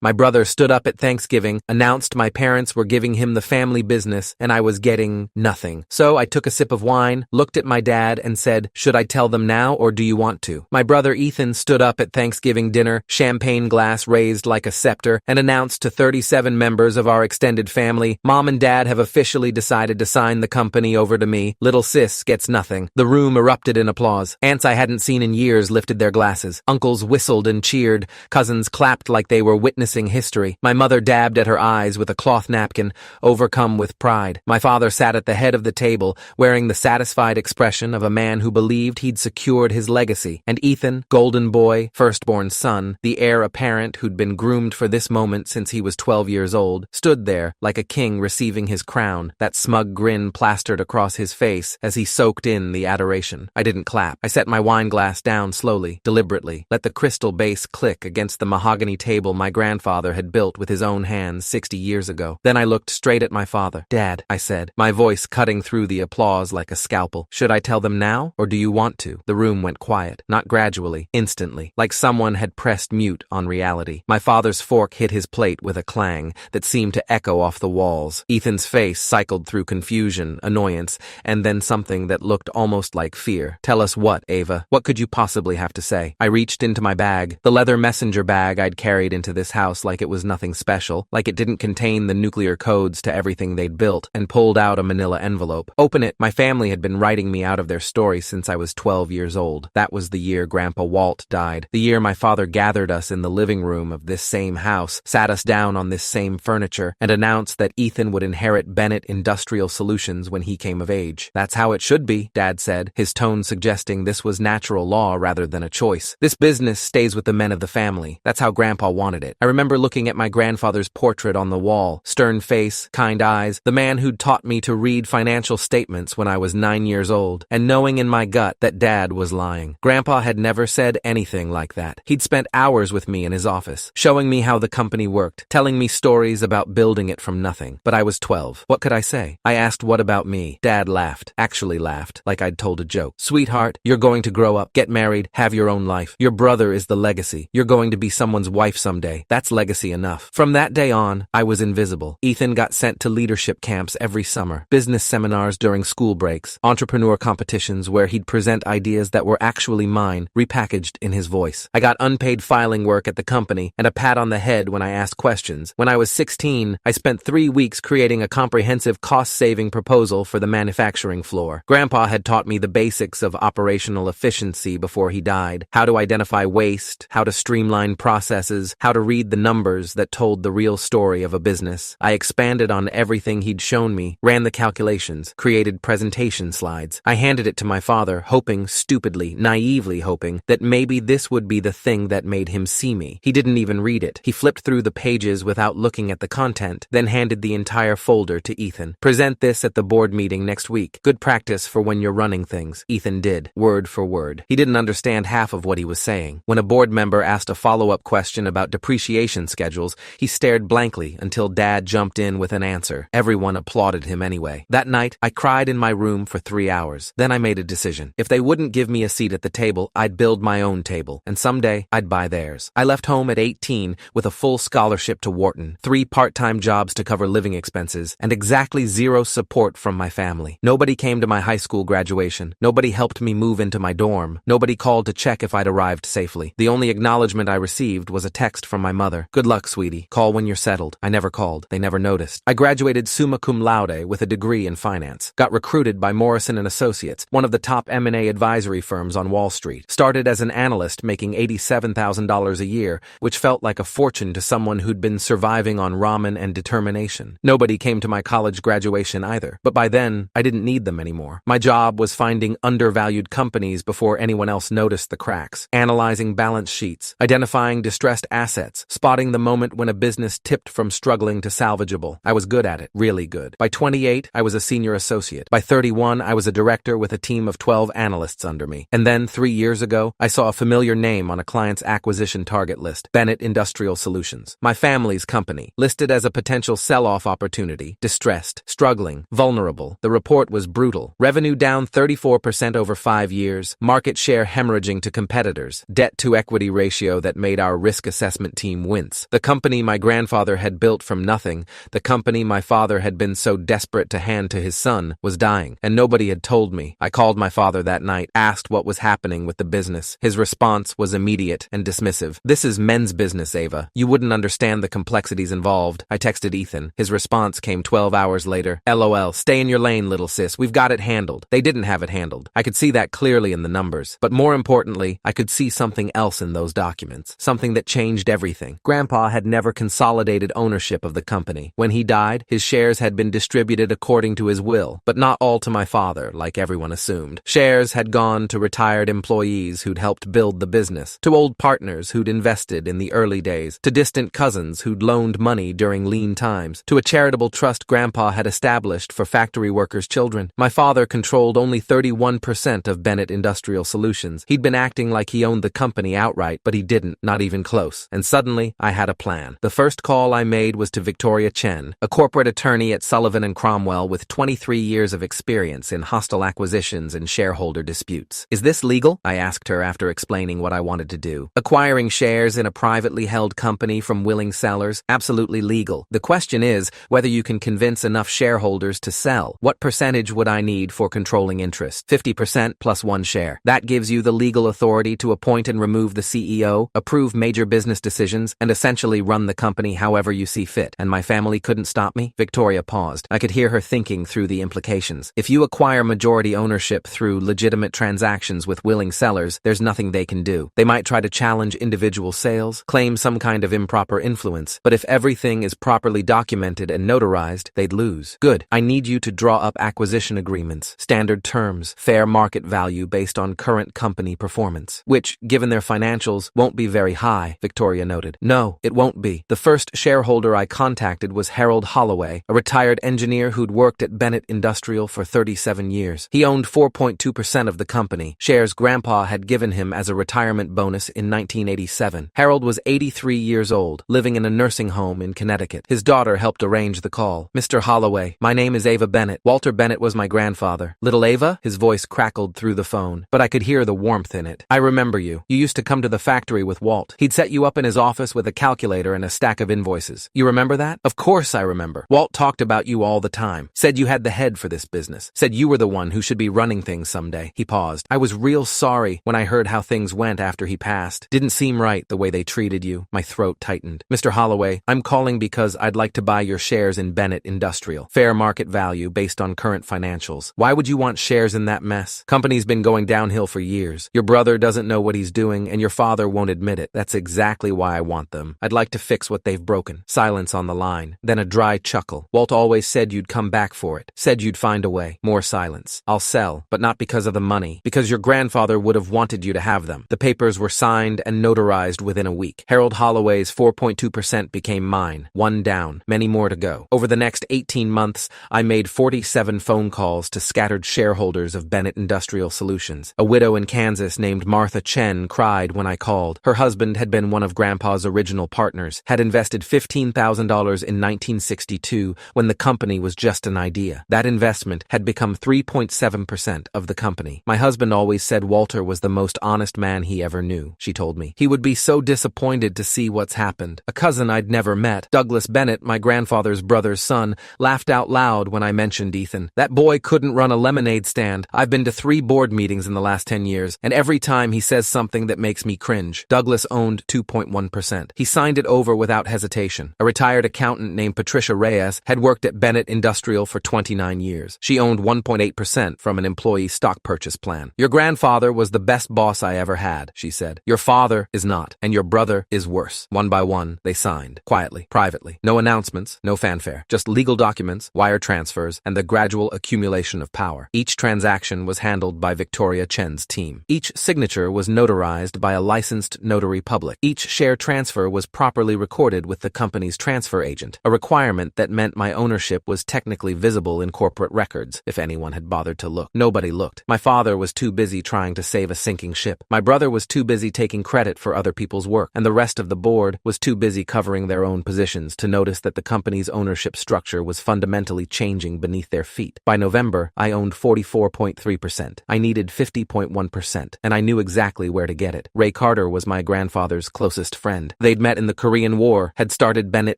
My brother stood up at Thanksgiving, announced my parents were giving him the family business, and I was getting nothing. So I took a sip of wine, looked at my dad, and said, "Should I tell them now, or do you want to?" My brother Ethan stood up at Thanksgiving dinner, champagne glass raised like a scepter, and announced to 37 members of our extended family, "Mom and Dad have officially decided to sign the company over to me. Little sis gets nothing." The room erupted in applause. Aunts I hadn't seen in years lifted their glasses. Uncles whistled and cheered. Cousins clapped like they were witnessing history. My mother dabbed at her eyes with a cloth napkin, overcome with pride. My father sat at the head of the table, wearing the satisfied expression of a man who believed he'd secured his legacy. And Ethan, golden boy, firstborn son, the heir apparent who'd been groomed for this moment since he was 12 years old, stood there like a king receiving his crown, that smug grin plastered across his face as he soaked in the adoration. I didn't clap. I set my wine glass down slowly, deliberately, let the crystal base click against the mahogany table my grandfather had built with his own hands 60 years ago. Then I looked straight at my father. "Dad," I said, my voice cutting through the applause like a scalpel. "Should I tell them now, or do you want to?" The room went quiet, not gradually, instantly, like someone had pressed mute on reality. My father's fork hit his plate with a clang that seemed to echo off the walls. Ethan's face cycled through confusion, annoyance, and then something that looked almost like fear. "Tell us what, Ava? What could you possibly have to say?" I reached into my bag, the leather messenger bag I'd carried into this house like it was nothing special, like it didn't contain the nuclear codes to everything they'd built, and pulled out a manila envelope. "Open it." My family had been writing me out of their story since I was 12 years old. That was the year Grandpa Walt died, the year my father gathered us in the living room of this same house, sat us down on this same furniture, and announced that Ethan would inherit Bennett Industrial Solutions when he came of age. "That's how it should be," Dad said, his tone suggesting this was natural law rather than a choice. "This business stays with the men of the family. That's how Grandpa wanted it." I remember looking at my grandfather's portrait on the wall, stern face, kind eyes, the man who'd taught me to read financial statements when I was 9 years old, and knowing in my gut that Dad was lying. Grandpa had never said anything like that. He'd spent hours with me in his office, showing me how the company worked, telling me stories about building it from nothing. But I was 12. What could I say? I asked, "What about me?" Dad laughed, actually laughed, like I'd told a joke. "Sweetheart, you're going to grow up, get married, have your own life. Your brother is the legacy. You're going to be someone's wife someday. That's legacy enough." From that day on, I was invisible. Ethan got sent to leadership camps every summer, business seminars during school breaks, entrepreneur competitions where he'd present ideas that were actually mine, repackaged in his voice. I got unpaid filing work at the company and a pat on the head when I asked questions. When I was 16, I spent 3 weeks creating a comprehensive cost-saving proposal for the manufacturing floor. Grandpa had taught me the basics of operational efficiency before he died, how to identify waste, how to streamline processes, how to read the numbers that told the real story of a business. I expanded on everything he'd shown me, ran the calculations, created presentation slides. I handed it to my father, hoping, stupidly, naively hoping, that maybe this would be the thing that made him see me. He didn't even read it. He flipped through the pages without looking at the content, then handed the entire folder to Ethan. "Present this at the board meeting next week. Good practice for when you're running things." Ethan did, word for word. He didn't understand half of what he was saying. When a board member asked a follow-up question about depreciation schedules, he stared blankly until Dad jumped in with an answer. Everyone applauded him anyway. That night, I cried in my room for 3 hours. Then I made a decision. If they wouldn't give me a seat at the table, I'd build my own table, and someday I'd buy theirs. I left home at 18 with a full scholarship to Wharton, 3 part-time jobs to cover living expenses, and exactly 0 support from my family. Nobody came to my high school graduation. Nobody helped me move into my dorm. Nobody called to check if I'd arrived safely. The only acknowledgement I received was a text from my mother. "Good luck, sweetie. Call when you're settled." I never called. They never noticed. I graduated summa cum laude with a degree in finance. Got recruited by Morrison & Associates, one of the top M&A advisory firms on Wall Street. Started as an analyst making $87,000 a year, which felt like a fortune to someone who'd been surviving on ramen and determination. Nobody came to my college graduation either. But by then, I didn't need them anymore. My job was finding undervalued companies before anyone else noticed the cracks, analyzing balance sheets, identifying distressed assets, spotting the moment when a business tipped from struggling to salvageable. I was good at it, really good. By 28, I was a senior associate. By 31, I was a director with a team of 12 analysts under me. And then, 3 years ago, I saw a familiar name on a client's acquisition target list, Bennett Industrial Solutions. My family's company, listed as a potential sell-off opportunity, distressed, struggling, vulnerable. The report was brutal. Revenue down 34% over 5 years, market share hemorrhaging to competitors, debt-to-equity ratio that made our risk assessment team wince. The company my grandfather had built from nothing, the company my father had been so desperate to hand to his son, was dying, and nobody had told me. I called my father that night, asked what was happening with the business. His response was immediate and dismissive. "This is men's business, Ava. You wouldn't understand the complexities involved." I texted Ethan. His response came 12 hours later. "LOL, stay in your lane, little sis. We've got it handled." They didn't have it handled. I could see that clearly in the numbers. But more importantly, I could see something else in those documents. Something that changed everything. Grandpa had never consolidated ownership of the company. When he died, his shares had been distributed according to his will, but not all to my father, like everyone assumed. Shares had gone to retired employees who'd helped build the business, to old partners who'd invested in the early days, to distant cousins who'd loaned money during lean times, to a charitable trust Grandpa had established for factory workers' children. My father controlled only 31% of Bennett Industrial Solutions. He'd been acting like he owned the company outright, but he didn't, not even close. And suddenly, I had a plan. The first call I made was to Victoria Chen, a corporate attorney at Sullivan & Cromwell with 23 years of experience in hostile acquisitions and shareholder disputes. "Is this legal?" I asked her after explaining what I wanted to do. "Acquiring shares in a privately held company from willing sellers? Absolutely legal. The question is whether you can convince enough shareholders to sell. What percentage would I need for controlling interest? 50% plus 1 share. That gives you the legal authority to appoint and remove the CEO, approve major business decisions, and essentially run the company however you see fit. And my family couldn't stop me?" Victoria paused. I could hear her thinking through the implications. If you acquire majority ownership through legitimate transactions with willing sellers, there's nothing they can do. They might try to challenge individual sales, claim some kind of improper influence, but if everything is properly documented and notarized, they'd lose. "Good. I need you to draw up acquisition agreements, standard terms, fair market value based on current company performance, which, given their financials, won't be very high," Victoria noted. "No, it won't be. The first shareholder I contacted was Harold Holloway, a retired engineer who'd worked at Bennett Industrial for 37 years. He owned 4.2% of the company, shares Grandpa had given him as a retirement bonus in 1987. Harold was 83 years old, living in a nursing home in Connecticut. His daughter helped arrange the call. "Mr. Holloway, my name is Ava Bennett. Walter Bennett was my grandfather." "Little Ava?" His voice crackled through the phone, but I could hear the warmth in it. "I remember you. You used to come to the factory with Walt. He'd set you up in his office with a calculator and a stack of invoices. You remember that?" "Of course I remember. Walt talked about you all the time. Said you had the head for this business. Said you were the one who should be running things someday." He paused. "I was real sorry when I heard how things went after he passed. Didn't seem right the way they treated you." My throat tightened. "Mr. Holloway, I'm calling because I'd like to buy your shares in Bennett Industrial. Fair market value based on current financials." "Why would you want shares in that mess? Company's been going downhill for years. Your brother doesn't know what he's doing, and your father won't admit it. That's exactly why I want them. I'd like to fix what they've broken." Silence on the line. Then a dry chuckle. "Walt always said you'd come back for it. Said you'd find a way." More silence. "I'll sell, but not because of the money. Because your grandfather would have wanted you to have them." The papers were signed and notarized within a week. Harold Holloway's 4.2% became mine. 1 down. Many more to go. Over the next 18 months, I made 47 phone calls to scattered shareholders of Bennett Industrial Solutions. A widow in Kansas named Martha Chen cried when I called. Her husband had been one of Grandpa's original partners, had invested $15,000 in 1962 when the company was just an idea. That investment had become 3.7% of the company. "My husband always said Walter was the most honest man he ever knew," she told me. "He would be so disappointed to see what's happened." A cousin I'd never met, Douglas Bennett, my grandfather's brother's son, laughed out loud when I mentioned Ethan. "That boy couldn't run a lemonade stand. I've been to 3 board meetings in the last 10 years, and every time he says something that makes me cringe." Douglas owned 2.1%. He signed it over without hesitation. A retired accountant named Patricia Reyes had worked at Bennett Industrial for 29 years. She owned 1.8% from an employee stock purchase plan. "Your grandfather was the best boss I ever had," she said. "Your father is not, and your brother is worse." One by one, they signed. Quietly, privately. No announcements, no fanfare. Just legal documents, wire transfers, and the gradual accumulation of power. Each transaction was handled by Victoria Chen's team. Each signature was notarized by a licensed notary public. Each share transfer was properly recorded with the company's transfer agent, a requirement that meant my ownership was technically visible in corporate records if anyone had bothered to look. Nobody looked. My father was too busy trying to save a sinking ship. My brother was too busy taking credit for other people's work, and the rest of the board was too busy covering their own positions to notice that the company's ownership structure was fundamentally changing beneath their feet. By November, I owned 44.3%. I needed 50.1%, and I knew exactly where to get it. Ray Carter was my grandfather's closest friend. They'd met in the Korean War, had started Bennett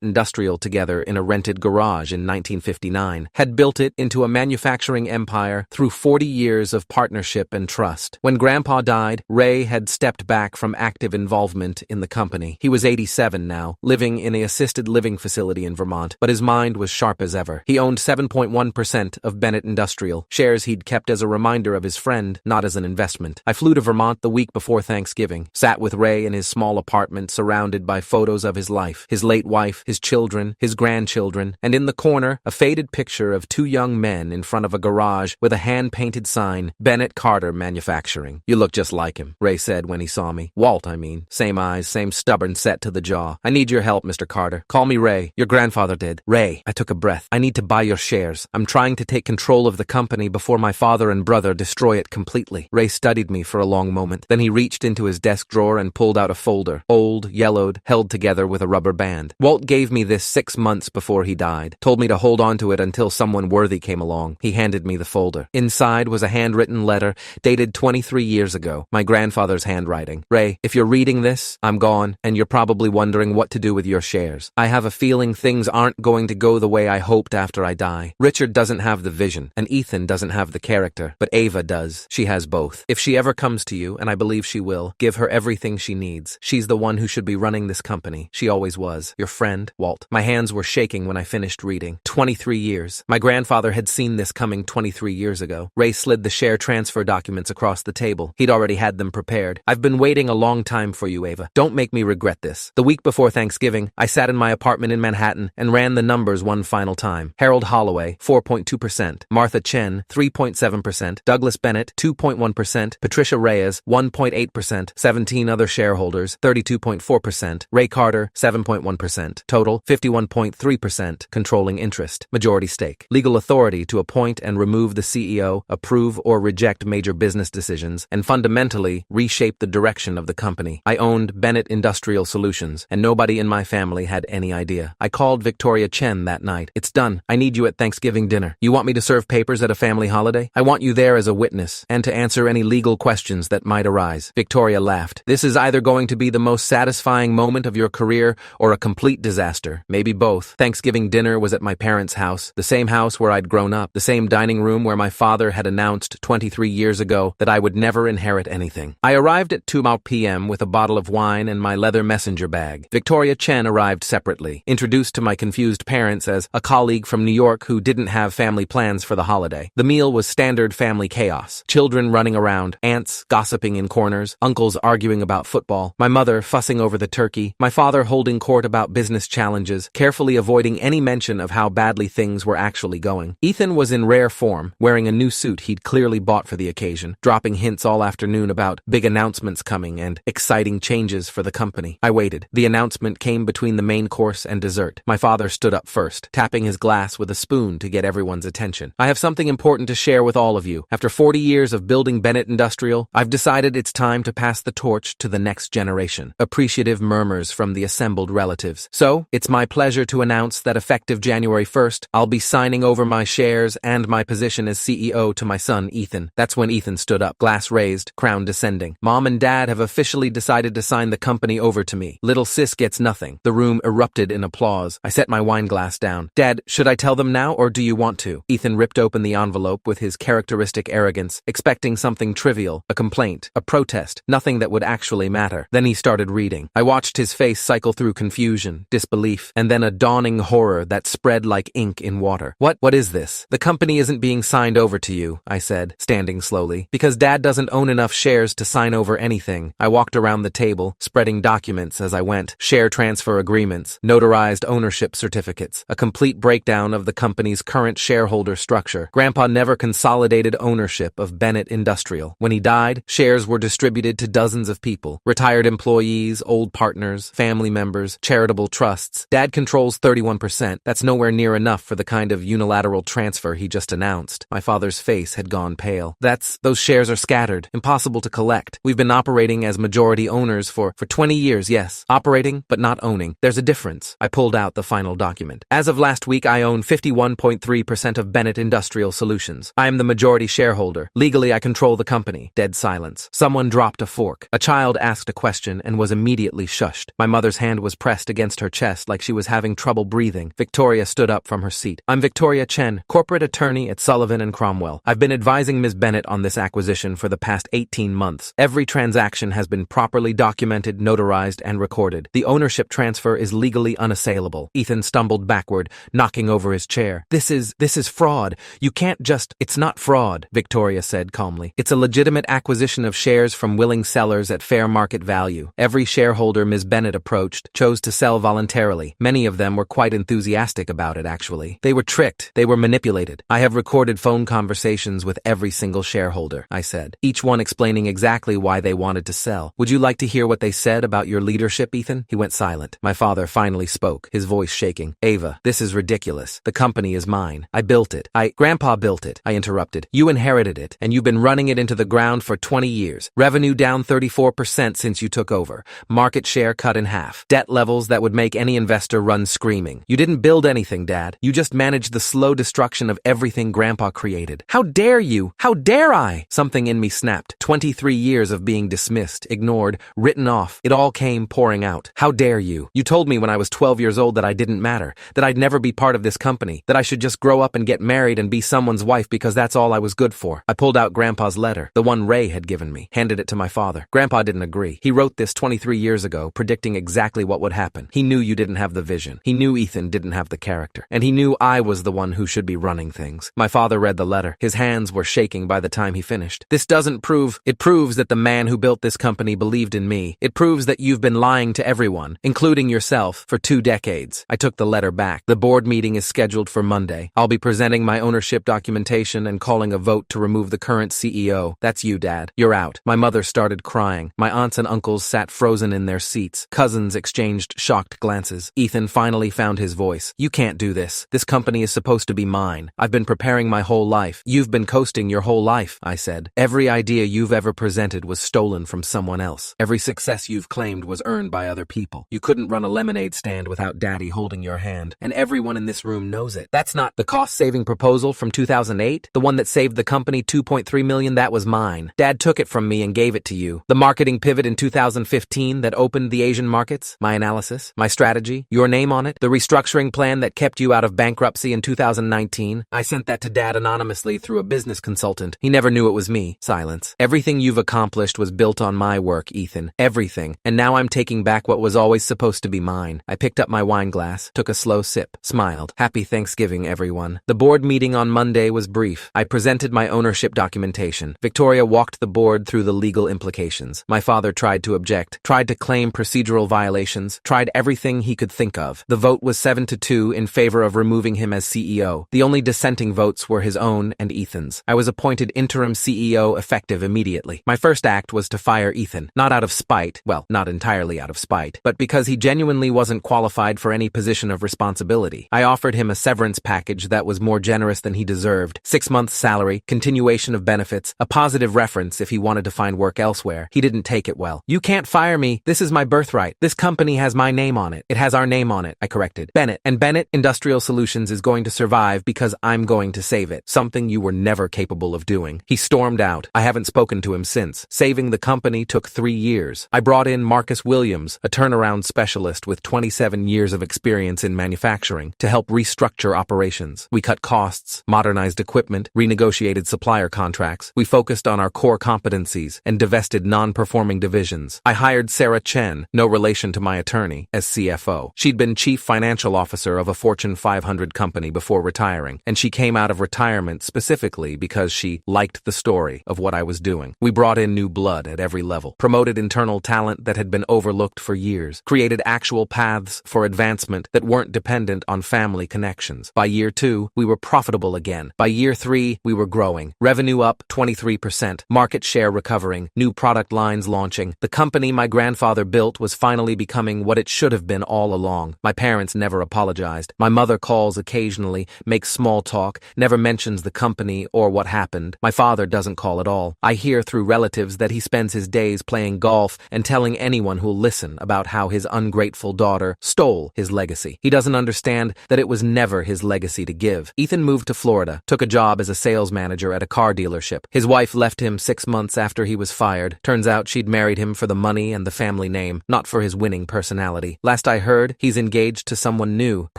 Industrial together in a rented garage in 1959, had built it into a manufacturing empire through 40 years of partnership and trust. When Grandpa died, Ray had stepped back from active involvement in the company. He was 87 now, living in an assisted living facility in Vermont, but his mind was sharp as ever. He owned 7.1% of Bennett Industrial, shares he'd kept as a reminder of his friend, not as an investment. I flew to Vermont the week before Thanksgiving, sat with Ray in his small apartment surrounded by photos of his life, his late wife, his children, his grandchildren, and in the corner, a faded picture of two young men in front of a garage with a hand-painted sign, Bennett Carter Manufacturing. "You look just like him," Ray said when he saw me. "Walt, I mean. Same eyes, same stubborn set to the jaw. I need your help, Mr. Carter. Call me Ray. Your grandfather did." "Ray," I took a breath. "I need to buy your shares. I'm trying to take control of the company before my father and brother destroy it completely." Ray studied me for a long moment. Then he reached into his desk drawer and pulled out a folder, old, yellowed, held together with a rubber band. "Walt gave me this 6 months before he died. Told me to hold on to it until someone worthy came along." He handed me the folder. Inside was a handwritten letter dated 23 years ago, my grandfather's handwriting. "Ray, if you're reading this, I'm gone, and you're probably wondering what to do with your shares. I have a feeling things aren't going to go the way I hoped after I die. Richard doesn't have the vision, and Ethan doesn't have the character, but Ava does. She has both. If she ever comes to you, and I believe she will, give her everything she needs. She's the one who should be running this company. She always was. Your friend, Walt." My hands were shaking when I finished reading. 23 years. My grandfather had seen this coming 23 years ago. Ray slid the share transfer documents across the table. He'd already had them prepared. "I've been waiting a long time for you, Ava. Don't make me regret this." The week before Thanksgiving, I sat in my apartment in Manhattan and ran the numbers one final time. Harold Holloway, 4.2%. Martha Chen, 3.7%. Douglas Bennett, 2.1%. Patricia Reyes, 1.8%. 17 other shareholders, 32.4%. Ray Carter, 7.1%. Total, 51.3%. Controlling interest. Majority stake. Legal authority to appoint and remove the CEO, approve or reject major business decisions, and fundamentally reshape the direction of the company. I owned Bennett Industrial Solutions, and nobody in my family had any idea. I called Victoria Chen that night. "It's done. I need you at Thanksgiving dinner. You want me to serve papers at a family holiday? I want you there as a witness, and to answer any legal questions that might arise." Victoria laughed. "This is either going to be the most satisfying moment of your career or a complete disaster. Maybe both." Thanksgiving dinner was at my parents' house, the same house where I'd grown up, the same dining room where my father had announced 23 years ago that I would never inherit anything. I arrived at 2 p.m. with a bottle of wine and my leather messenger bag. Victoria Chen arrived separately, introduced to my confused parents as a colleague from New York who didn't have family plans for the holiday. The meal was standard family chaos. Children running around, aunts gossiping in corners, uncles arguing about football, my mother fussing over the turkey, my father holding court about business challenges, carefully avoiding any mention of how badly things were actually going. Ethan was in rare form, wearing a new suit he'd clearly bought for the occasion, dropping hints all afternoon about big announcements coming and exciting changes for the company. I waited. The announcement came between the main course and dessert. My father stood up first, tapping his glass with a spoon to get everyone's attention. "I have something important to share with all of you. After 40 years of building Bennett Industrial, I've decided it's time to pass the torch to the next generation." Appreciative murmurs from the assembled relatives. "So, it's my pleasure to announce that effective January 1st, I'll be signing over my shares and my position as CEO to my son, Ethan." That's when Ethan stood up, glass raised, crown descending. "Mom and Dad have officially decided to sign the company over to me. Little sis gets nothing." The room erupted in applause. I set my wine glass down. "Dad, should I tell them now or do you want to?" Ethan ripped open the envelope with his characteristic arrogance, expecting something trivial, a complaint, a protest, nothing that would actually matter. Then he started reading. I watched his face cycle through confusion, disbelief, and then a dawning horror that spread like ink in water. What is this?" "The company isn't being signed over to you," I said, standing slowly, "because Dad doesn't own enough shares to sign over anything." I walked around the table, spreading documents as I went, share transfer agreements, notarized ownership certificates, a complete breakdown of the company's current shareholder structure. Grandpa never consolidated ownership of Bennett Industrial. When he died, shares were distributed to dozens of people, retired employees, old partners, family members, charitable trusts. Dad controls 31%. That's nowhere near enough for the kind of unilateral transfer he just announced. My father's face had gone pale. Those shares are scattered, impossible to collect. We've been operating as majority owners for 20 years, yes. Operating, but not owning. There's a difference." I pulled out the final document. "As of last week, I own 51.3% of Bennett Industrial Solutions. I am the majority shareholder. Legally, I control the company." Dead silence. Someone dropped a fork. A child asked a question and was immediately shushed. My mother's hand was pressed against her chest like she was having trouble breathing. Victoria stood up from her seat. I'm Victoria Chen, corporate attorney at Sullivan & Cromwell. I've been advising Ms. Bennett on this acquisition for the past 18 months. Every transaction has been properly documented, notarized, and recorded. The ownership transfer is legally unassailable. Ethan stumbled backward, knocking over his chair. This is fraud. You can't just— It's not fraud, Victoria said calmly. It's a legitimate acquisition of shares from willing sellers at fair market value. Every shareholder Ms. Bennett approached chose to sell voluntarily. Many of them were quite enthusiastic about it, actually. They were tricked. They were manipulated. I have recorded phone conversations with every single shareholder, I said, each one explaining exactly why they wanted to sell. Would you like to hear what they said about your leadership, Ethan? He went silent. My father finally spoke, his voice shaking. Ava, this is ridiculous. The company is mine. I built it. Grandpa built it, I interrupted. You inherited it, and you've been running it into the ground for 20 years. Revenue down 34% since you took over. Market share cut in half. Debt levels that would make any investor run screaming. You didn't build anything, Dad. You just managed the slow destruction of everything Grandpa created. How dare you? How dare I? Something in me snapped. 23 years of being dismissed, ignored, written off. It all came pouring out. How dare you? You told me when I was 12 years old that I didn't matter, that I'd never be part of this company, that I should just grow up and get married and be someone's wife because that's all I was good for. I pulled out Grandpa's letter, the one Ray had given me, handed it to my father. Grandpa didn't agree. He wrote this 23 years ago, predicting exactly what would happen. He knew you didn't have the vision. He knew Ethan didn't have the character. And he knew I was the one who should be running things. My father read the letter. His hands were shaking by the time he finished. This doesn't prove— It proves that the man who built this company believed in me. It proves that you've been lying to everyone, including yourself, for 2 decades. I took the letter back. The board meeting is scheduled for Monday. I'll be presenting my ownership documentation and calling a vote to remove the current CEO. That's you, Dad. You're out. My mother started crying. My aunts and uncles sat frozen in their seats. Cousins exchanged shocked glances. Ethan finally found his voice. You can't do this. This company is supposed to be mine. I've been preparing my whole life. You've been coasting your whole life, I said. Every idea you've ever presented was stolen from someone else. Every success you've claimed was earned by other people. You couldn't run a lemonade stand without Daddy holding your hand. And everyone in this room knows it. That's not the cost-saving proposal from 2008, the one that saved the company $2.3 million. That was mine. Dad took it from me and gave it to you. The marketing pivot in 2015 that opened the Asian markets, my analysis, my strategy, your name on it, the restructuring plan that kept you out of bankruptcy in 2019. I sent that to Dad anonymously through a business consultant. He never knew it was me. Silence. Everything you've accomplished was built on my work, Ethan. Everything. And now I'm taking back what was always supposed to be mine. I picked up my wine glass, took a slow sip, smiled. Happy Thanksgiving, everyone. The board meeting on Monday was brief. I presented my ownership documentation. Victoria walked the board through the legal implications. My father tried to object, tried to claim procedural violations, tried everything he could think of. The vote was 7-2 in favor of removing him as CEO. The only dissenting votes were his own and Ethan's. I was appointed interim CEO effective immediately. My first act was to fire Ethan, not out of spite, well, not entirely out of spite, but because he genuinely wasn't qualified for any position of responsibility. I offered him a severance package that was more generous than he deserved, 6 months salary, continuation of benefits, a positive reference if he wanted to find work elsewhere. He didn't take it well. You can't fire me. This is my birthright. This company has my name on it. It has our name on it, I corrected. Bennett. And Bennett Industrial Solutions is going to survive because I'm going to save it. Something you were never capable of doing. He stormed out. I haven't spoken to him since. Saving the company took 3 years. I brought in Marcus Williams, a turnaround specialist with 27 years of experience in manufacturing, to help restructure operations. We cut costs, modernized equipment, renegotiated supplier contracts. We focused on our core competencies and divested non-performing divisions. I hired Sarah Chen, no relation to my attorney, as CFO. She'd been chief financial officer of a Fortune 500 company before retiring, and she came out of retirement specifically because she liked the story of what I was doing. We brought in new blood at every level, promoted internal talent that had been overlooked for years, created actual paths for advancement that weren't dependent on family connections. By year 2, we were profitable again. By year 3, we were growing. Revenue up 23%, market share recovering, new product lines launching. The company my grandfather built was finally becoming what it should have been all along. My parents never apologized. My mother calls occasionally, makes small talk, never mentions the company or what happened. My father doesn't call at all. I hear through relatives that he spends his days playing golf and telling anyone who'll listen about how his ungrateful daughter stole his legacy. He doesn't understand that it was never his legacy to give. Ethan moved to Florida, took a job as a sales manager at a car dealership. His wife left him 6 months after he was fired. Turns out she'd married him for the money and the family name, not for his winning personality. Last I heard, he's engaged to someone new,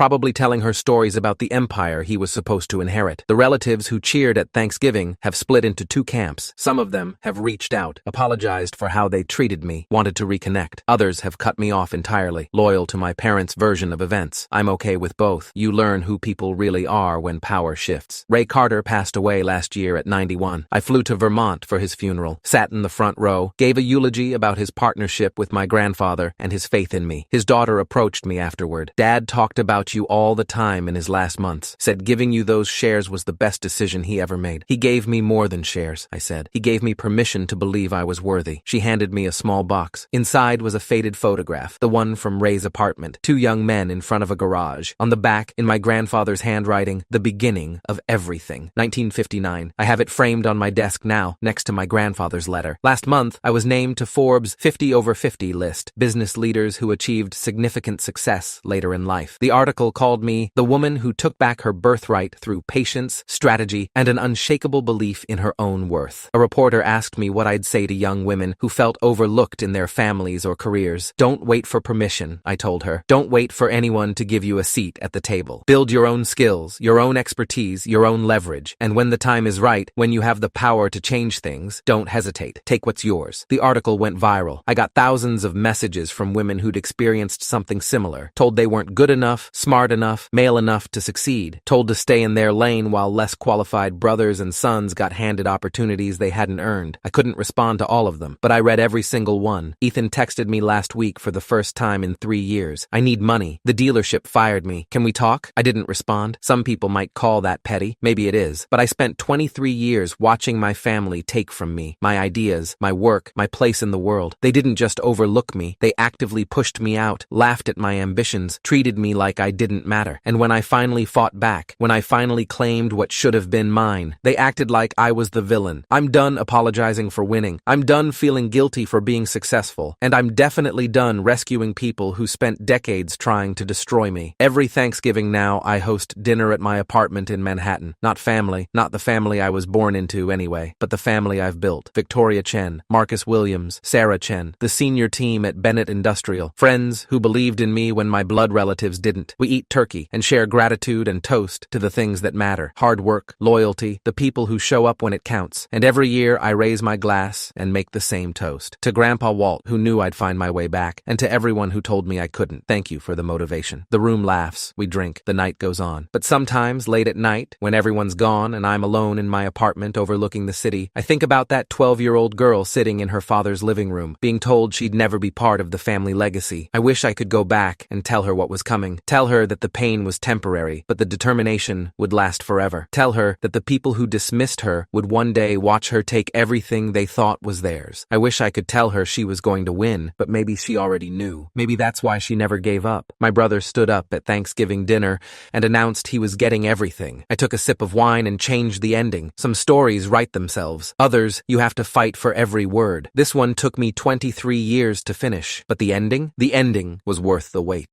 probably telling her stories about the empire he was supposed to inherit. The relatives who cheered at Thanksgiving have split into two camps. Some of them have reached out, apologized for how they treated me, wanted to reconnect. Others have cut me off entirely, loyal to my parents' version of events. I'm okay with both. You learn who people really are when power shifts. Ray Carter passed away last year at 91. I flew to Vermont for his funeral, sat in the front row, gave a eulogy about his partnership with my grandfather and his faith in me. His daughter approached me afterward. Dad talked about you all the time in his last months, said giving you those shares was the best decision he ever made. He gave me more than shares, I said. He gave me permission to believe I was worthy. She handed me a small box. Inside was a faded photograph, the one from Ray's apartment, two young men in front of a garage. On the back, in my grandfather's handwriting, the beginning of everything. 1959. I have it framed on my desk now, next to my grandfather's letter. Last month, I was named to Forbes' 50 over 50 list, business leaders who achieved significant success later in life. The article called me the woman who took back her birthright through patience, strategy, and an unshakable belief in her own worth. A reporter asked me what I'd say to young women who felt overlooked in their families or careers. Don't wait for permission, I told her. Don't wait for anyone to give you a seat at the table. Build your own skills, your own expertise, your own leverage. And when the time is right, when you have the power to change things, don't hesitate. Take what's yours. The article went viral. I got thousands of messages from women who'd experienced something similar, told they weren't good enough, smart enough, male enough to succeed, told to stay in their lane while less qualified brothers and sons got handed opportunities they hadn't earned. I couldn't respond to all of them, but I read every single one. Ethan texted me last week for the first time in 3 years. I need money. The dealership fired me. Can we talk? I didn't respond. Some people might call that petty. Maybe it is. But I spent 23 years watching my family take from me, my ideas, my work, my place in the world. They didn't just overlook me. They actively pushed me out, laughed at my ambitions, treated me like I didn't matter. And when I finally fought back, when I finally claimed what should have been mine, they acted like I was the villain. I'm done apologizing for winning. I'm done feeling guilty for being successful. And I'm definitely done rescuing people who spent decades trying to destroy me. Every Thanksgiving now, I host dinner at my apartment in Manhattan. Not family, not the family I was born into anyway, but the family I've built. Victoria Chen, Marcus Williams, Sarah Chen, the senior team at Bennett Industrial, friends who believed in me when my blood relatives didn't. We eat turkey and share gratitude and toast to the things that matter. Hard work, loyalty, the people who show up when it counts. And every year I raise my glass and make the same toast. To Grandpa Walt, who knew I'd find my way back, and to everyone who told me I couldn't. Thank you for the motivation. The room laughs, we drink, the night goes on. But sometimes, late at night, when everyone's gone and I'm alone in my apartment overlooking the city, I think about that 12-year-old girl sitting in her father's living room, being told she'd never be part of the family legacy. I wish I could go back and tell her what was coming. Tell her that the pain was temporary, but the determination would last forever. Tell her that the people who dismissed her would one day watch her take everything they thought was theirs. I wish I could tell her she was going to win, but maybe she already knew. Maybe that's why she never gave up. My brother stood up at Thanksgiving dinner and announced he was getting everything. I took a sip of wine and changed the ending. Some stories write themselves. Others, you have to fight for every word. This one took me 23 years to finish. But the ending? The ending was worth the wait.